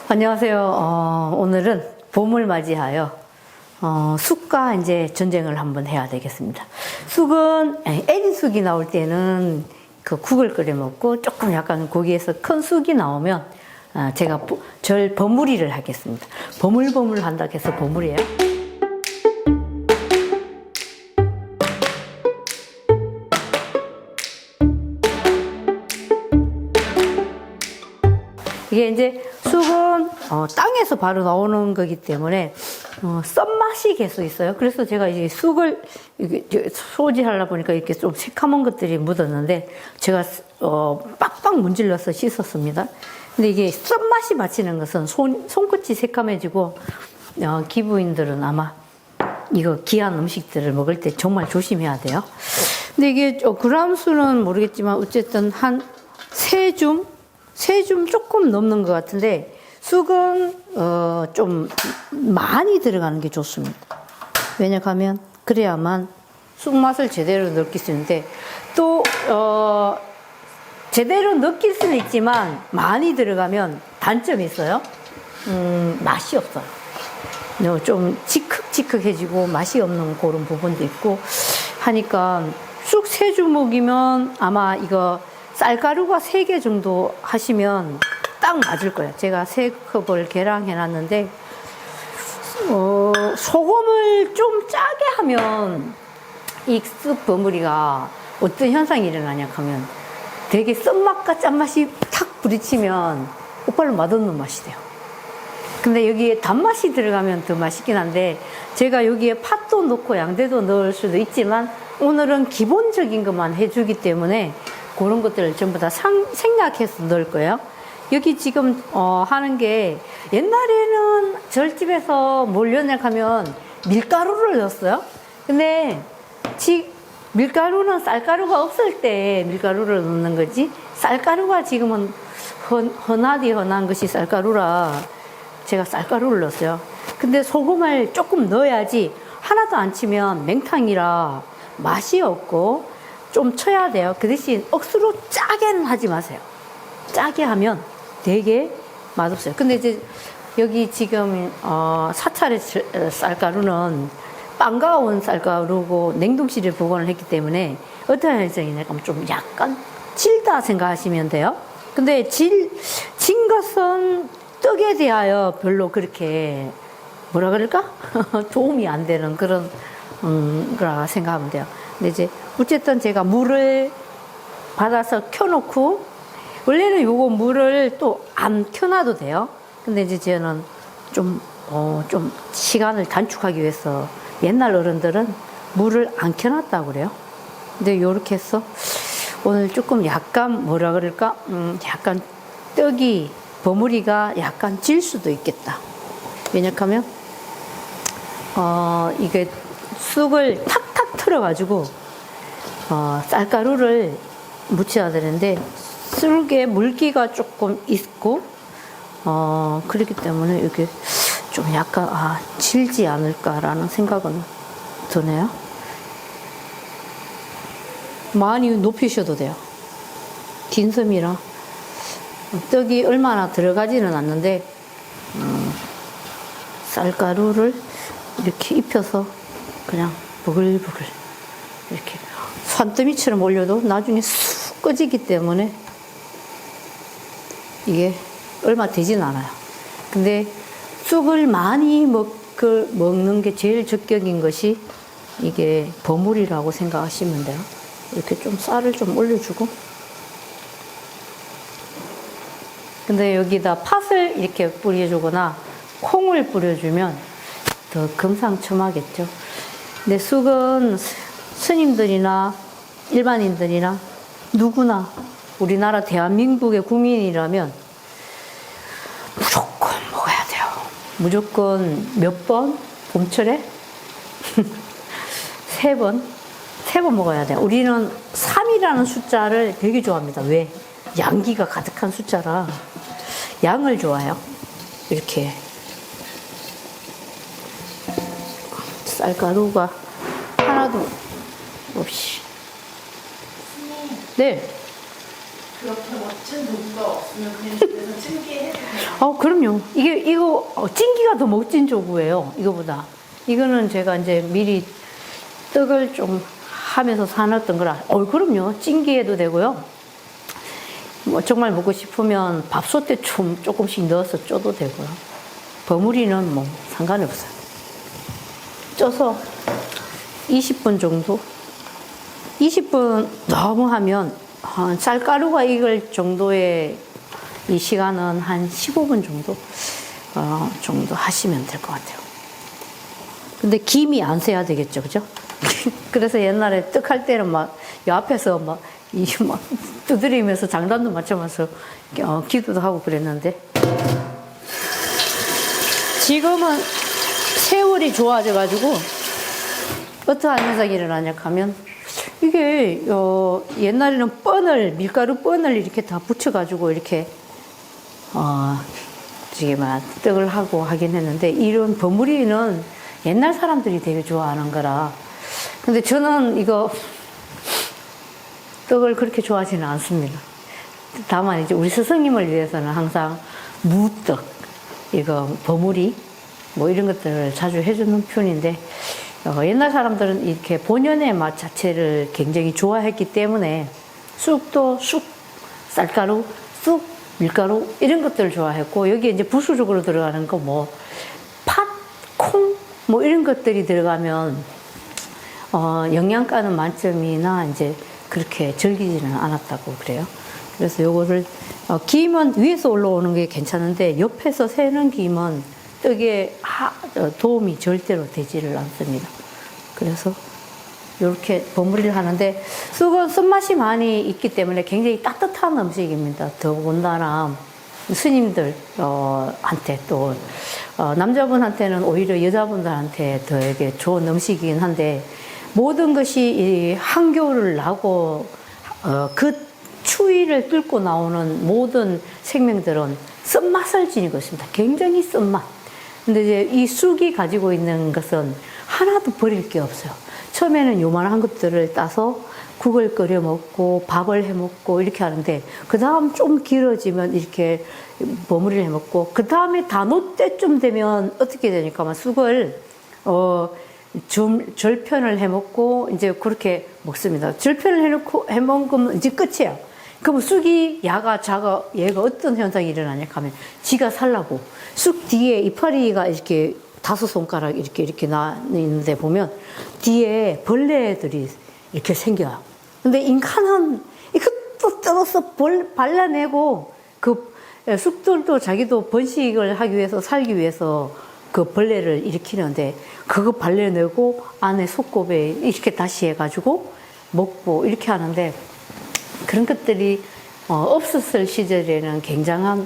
안녕하세요. 오늘은 봄을 맞이하여 쑥과 이제 전쟁을 한번 해야 되겠습니다. 쑥은 애기 쑥이 나올 때는 그 국을 끓여 먹고 조금 약간 거기에서 큰 쑥이 나오면 제가 버무리를 하겠습니다. 버물버물 한다고 해서 버무리예요. 이게 이제 쑥은 땅에서 바로 나오는 거기 때문에 썬맛이 계속 있어요. 그래서 제가 이제 쑥을 소지하려 보니까 이렇게 좀 새카만 것들이 묻었는데 제가 빡빡 문질러서 씻었습니다. 근데 이게 썬맛이 맞히는 것은 손끝이 새카매지고 기부인들은 아마 이거 귀한 음식들을 먹을 때 정말 조심해야 돼요. 근데 이게 그람 수는 모르겠지만 어쨌든 한 세 줌 조금 넘는 것 같은데 쑥은 좀 많이 들어가는 게 좋습니다. 왜냐하면 그래야만 쑥 맛을 제대로 느낄 수 있는데 또 제대로 느낄 수는 있지만 많이 들어가면 단점이 있어요. 맛이 없어요. 좀 지크지크해지고 맛이 없는 그런 부분도 있고 하니까 쑥 3주먹이면 아마 이거 쌀가루가 3개 정도 하시면 딱 맞을 거예요. 제가 3컵을 계량해 놨는데 소금을 좀 짜게 하면 이 쑥 버무리가 어떤 현상이 일어나냐 하면 되게 쓴맛과 짠맛이 탁 부딪히면 오빠를 맛없는 맛이 돼요. 근데 여기에 단맛이 들어가면 더 맛있긴 한데 제가 여기에 팥도 넣고 양배도 넣을 수도 있지만 오늘은 기본적인 것만 해주기 때문에 그런 것들을 전부 다 생략해서 넣을 거예요. 여기 지금 하는 게 옛날에는 절집에서 뭘 넣냐 하면 밀가루를 넣었어요. 근데 밀가루는 쌀가루가 없을 때 밀가루를 넣는 거지 쌀가루가 지금은 흔한 것이 쌀가루라 제가 쌀가루를 넣었어요. 근데 소금을 조금 넣어야지 하나도 안 치면 맹탕이라 맛이 없고 좀 쳐야 돼요. 그 대신 억수로 짜게는 하지 마세요. 짜게 하면 되게 맛없어요. 근데 이제 여기 지금 사찰의 쌀가루는 빵가 온 쌀가루고 냉동실에 보관을 했기 때문에 어떤 현상이냐 하면 좀 약간 질다 생각하시면 돼요. 근데 진 것은 떡에 대하여 별로 그렇게 뭐라 그럴까? 도움이 안 되는 그런 거라 생각하면 돼요. 근데 이제 어쨌든 제가 물을 받아서 켜놓고 원래는 요거 물을 또 안 켜놔도 돼요. 근데 이제 저는 좀 시간을 단축하기 위해서 옛날 어른들은 물을 안 켜놨다고 그래요. 근데 요렇게 해서 오늘 조금 약간 뭐라 그럴까? 약간 떡이 버무리가 약간 질 수도 있겠다. 왜냐하면 이게 쑥을 탁탁 틀어가지고 쌀가루를 묻혀야 되는데 쑥에 물기가 조금 있고 그렇기 때문에 이게 좀 약간 질지 않을까라는 생각은 드네요. 많이 높이셔도 돼요. 긴 섬이라 떡이 얼마나 들어가지는 않는데 쌀가루를 이렇게 입혀서 그냥 부글부글 이렇게 산더미처럼 올려도 나중에 쑥 꺼지기 때문에 이게 얼마 되진 않아요. 근데 쑥을 많이 먹는 게 제일 적격인 것이 이게 버무리라고 생각하시면 돼요. 이렇게 좀 쌀을 좀 올려주고 근데 여기다 팥을 이렇게 뿌려주거나 콩을 뿌려주면 더 금상첨화겠죠. 근데 쑥은 스님들이나 일반인들이나 누구나 우리나라 대한민국의 국민이라면 무조건 먹어야 돼요. 무조건 몇 번? 봄철에? 3번 먹어야 돼요. 우리는 3이라는 숫자를 되게 좋아합니다. 왜? 양기가 가득한 숫자라 양을 좋아해요. 이렇게 쌀가루가 하나도 없이. 네. 그렇게 멋진 도구가 없으면 그냥 집에서 찜기에 해도 돼요? 그럼요. 이거 찜기가 더 멋진 조구예요. 이거보다. 이거는 제가 이제 미리 떡을 좀 하면서 사놨던 거라. 그럼요. 찜기에도 되고요. 뭐 정말 먹고 싶으면 밥솥에 좀 조금씩 넣어서 쪄도 되고요. 버무리는 뭐 상관이 없어요. 쪄서 20분 정도? 20분 너무 하면 쌀가루가 익을 정도의 이 시간은 한 15분 정도 하시면 될 것 같아요. 근데 김이 안 새야 되겠죠, 그죠? 그래서 옛날에 떡 할 때는 막 이 앞에서 막 두드리면서 장단도 맞춰면서 기도도 하고 그랬는데 지금은 세월이 좋아져가지고 어떠한 현상이 일어나냐 하면 이게 옛날에는 밀가루 뻔을 이렇게 다 붙여가지고 이렇게 떡을 하고 하긴 했는데 이런 버무리는 옛날 사람들이 되게 좋아하는 거라. 근데 저는 이거 떡을 그렇게 좋아하지는 않습니다. 다만 이제 우리 스승님을 위해서는 항상 무떡, 이거 버무리 뭐 이런 것들을 자주 해주는 편인데 옛날 사람들은 이렇게 본연의 맛 자체를 굉장히 좋아했기 때문에 쑥도 쑥, 쌀가루, 쑥, 밀가루 이런 것들을 좋아했고 여기에 이제 부수적으로 들어가는 거 뭐 팥, 콩 뭐 이런 것들이 들어가면 영양가는 만점이나 이제 그렇게 즐기지는 않았다고 그래요. 그래서 요거를 김은 위에서 올라오는 게 괜찮은데 옆에서 새는 김은 떡에 도움이 절대로 되지를 않습니다. 그래서 이렇게 버무리를 하는데 쑥은 쓴맛이 많이 있기 때문에 굉장히 따뜻한 음식입니다. 더군다나 스님들 한테 또 남자분한테는 오히려 여자분들한테 되게 좋은 음식이긴 한데 모든 것이 이 한겨울을 나고 그 추위를 뚫고 나오는 모든 생명들은 쓴맛을 지니고 있습니다. 굉장히 쓴맛. 근데 이제 이 쑥이 가지고 있는 것은 하나도 버릴 게 없어요. 처음에는 요만한 것들을 따서 국을 끓여 먹고 밥을 해 먹고 이렇게 하는데 그 다음 좀 길어지면 이렇게 버무리를 해 먹고 그 다음에 단오 때쯤 되면 어떻게 되니까 아마 쑥을 좀 절편을 해 먹고 이제 그렇게 먹습니다. 절편을 해놓고 해 먹으면 이제 끝이야. 그럼 쑥이 야가 자가 얘가 어떤 현상이 일어나냐 하면 지가 살라고 쑥 뒤에 이파리가 이렇게 5손가락 이렇게 나 있는데 보면 뒤에 벌레들이 이렇게 생겨요. 근데 인간은 이것도 뜯어서 발라내고 그 쑥들도 자기도 번식을 하기 위해서 살기 위해서 그 벌레를 일으키는데 그거 발라내고 안에 속곱에 이렇게 다시 해가지고 먹고 이렇게 하는데 그런 것들이 없었을 시절에는 굉장한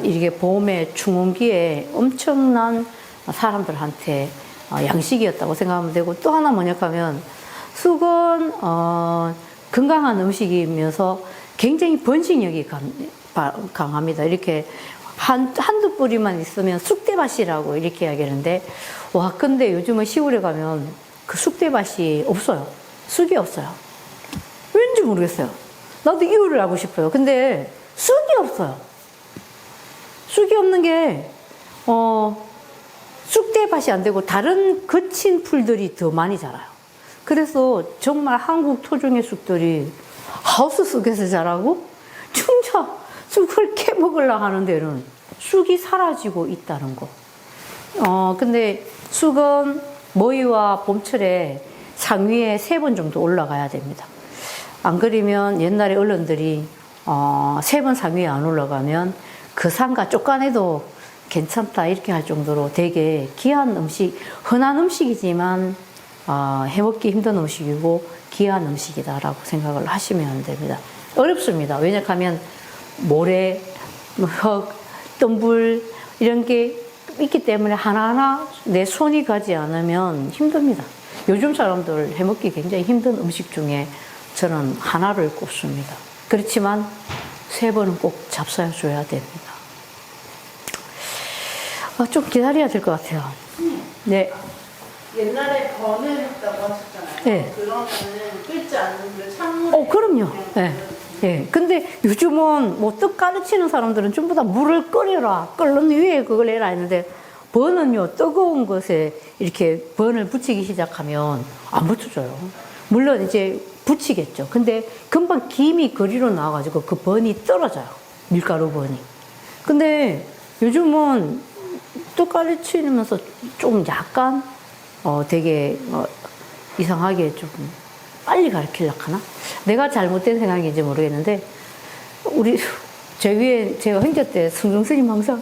이렇게 봄의 추운기에 엄청난 사람들한테 양식이었다고 생각하면 되고 또 하나 뭐냐 하면 쑥은 건강한 음식이면서 굉장히 번식력이 강합니다. 이렇게 한두 뿌리만 있으면 쑥대밭이라고 이렇게 이야기하는데 와 근데 요즘은 시골에 가면 그 쑥대밭이 없어요. 쑥이 없어요. 왠지 모르겠어요. 나도 이유를 알고 싶어요. 근데 쑥이 없어요. 쑥이 없는 게 쑥대밭이 안 되고 다른 거친 풀들이 더 많이 자라요. 그래서 정말 한국 토종의 쑥들이 하우스 쑥에서 자라고 진짜 쑥을 캐먹으려고 하는 데는 쑥이 사라지고 있다는 거. 근데 쑥은 모이와 봄철에 상위에 3번 정도 올라가야 됩니다. 안 그러면 옛날에 어른들이 3번 상위에 안 올라가면 그 상가 쫓아내도 괜찮다 이렇게 할 정도로 되게 귀한 음식, 흔한 음식이지만 해먹기 힘든 음식이고 귀한 음식이다라고 생각을 하시면 됩니다. 어렵습니다. 왜냐하면 모래, 흙, 덤불 이런 게 있기 때문에 하나하나 내 손이 가지 않으면 힘듭니다. 요즘 사람들 해먹기 굉장히 힘든 음식 중에 저는 하나를 꼽습니다. 그렇지만 3번은 꼭 잡숴줘야 됩니다. 좀 기다려야 될 것 같아요. 네. 옛날에 번을 했다고 하셨잖아요. 네. 그런 거는 끓지 않는데 찬물에 그럼요. 네. 예. 근데 요즘은 뭐 떡 가르치는 사람들은 전부 다 물을 끓여라. 끓는 위에 그걸 해라 했는데, 번은요, 뜨거운 것에 이렇게 번을 붙이기 시작하면 안 붙여져요. 물론 이제 붙이겠죠. 근데 금방 김이 그리로 나와가지고 그 번이 떨어져요. 밀가루 번이. 근데 요즘은 떡 가르치면서 좀 약간, 되게, 이상하게 좀 빨리 가르치려고 하나? 내가 잘못된 생각인지 모르겠는데, 제 위에 제가 형제 때 승종 스님 항상,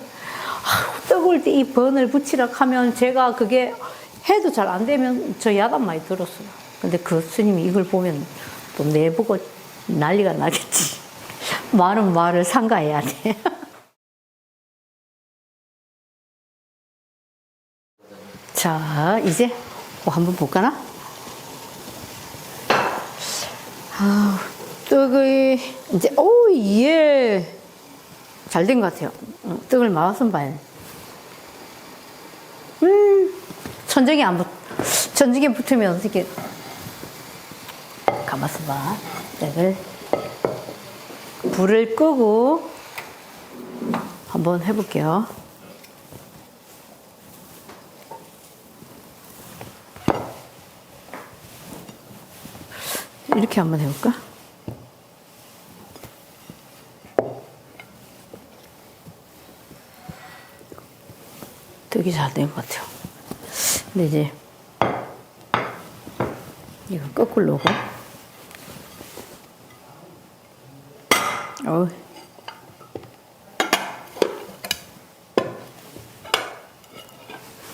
떡을 때 이 번을 붙이라고 하면 제가 그게 해도 잘 안 되면 저 야단 많이 들었어요. 근데 그 스님이 이걸 보면 또 내보고 난리가 나겠지. 말은 말을 삼가해야 돼. 자, 이제 뭐 한번 볼까나? 떡이 이제 예, 잘 된 것 같아요. 떡을 마우스 봐요. 천정에 붙으면 어떻게 가만있어 봐. 떡을 불을 끄고 한번 해볼게요. 이렇게 한번 해볼까? 떡이 잘 된 것 같아요. 근데 이제 이거 거꾸로고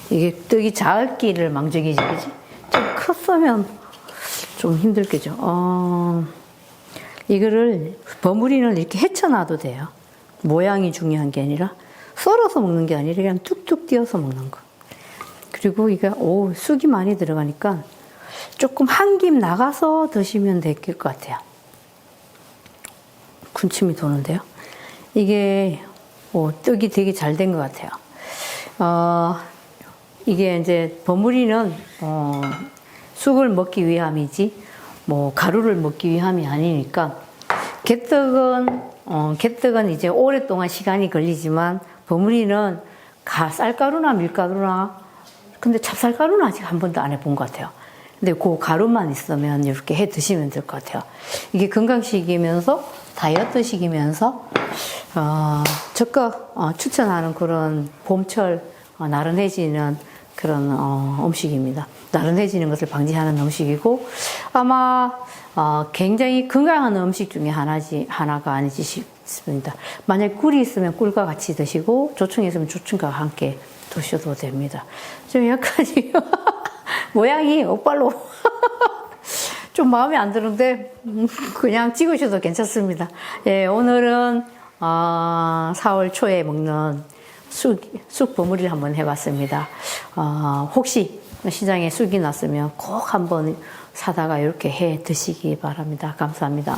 이게 떡이 작기를 망정이지, 그지? 좀 컸으면 좀 힘들겠죠. 이거를 버무리는 이렇게 헤쳐놔도 돼요. 모양이 중요한 게 아니라 썰어서 먹는 게 아니라 그냥 뚝뚝 띄어서 먹는 거. 그리고 이게 쑥이 많이 들어가니까 조금 한 김 나가서 드시면 될 것 같아요. 군침이 도는데요. 이게 떡이 되게 잘 된 것 같아요. 이게 이제 버무리는 쑥을 먹기 위함이지 뭐 가루를 먹기 위함이 아니니까 개떡은 이제 오랫동안 시간이 걸리지만 버무리는 쌀가루나 밀가루나 근데 찹쌀가루는 아직 한 번도 안 해본 것 같아요. 근데 그 가루만 있으면 이렇게 해 드시면 될 것 같아요. 이게 건강식이면서 다이어트식이면서 적극 추천하는 그런 봄철 나른해지는 그런 음식입니다. 나른해지는 것을 방지하는 음식이고 아마 굉장히 건강한 음식 중에 하나가 아니지 싶습니다. 만약 꿀이 있으면 꿀과 같이 드시고 조청이 있으면 조청과 함께 드셔도 됩니다. 좀 약간 모양이 오빨로 좀 마음에 안 드는데 그냥 찍으셔도 괜찮습니다. 예, 오늘은 4월 초에 먹는 쑥 버무리를 한번 해봤습니다. 혹시 시장에 쑥이 났으면 꼭 한번 사다가 이렇게 해 드시기 바랍니다. 감사합니다.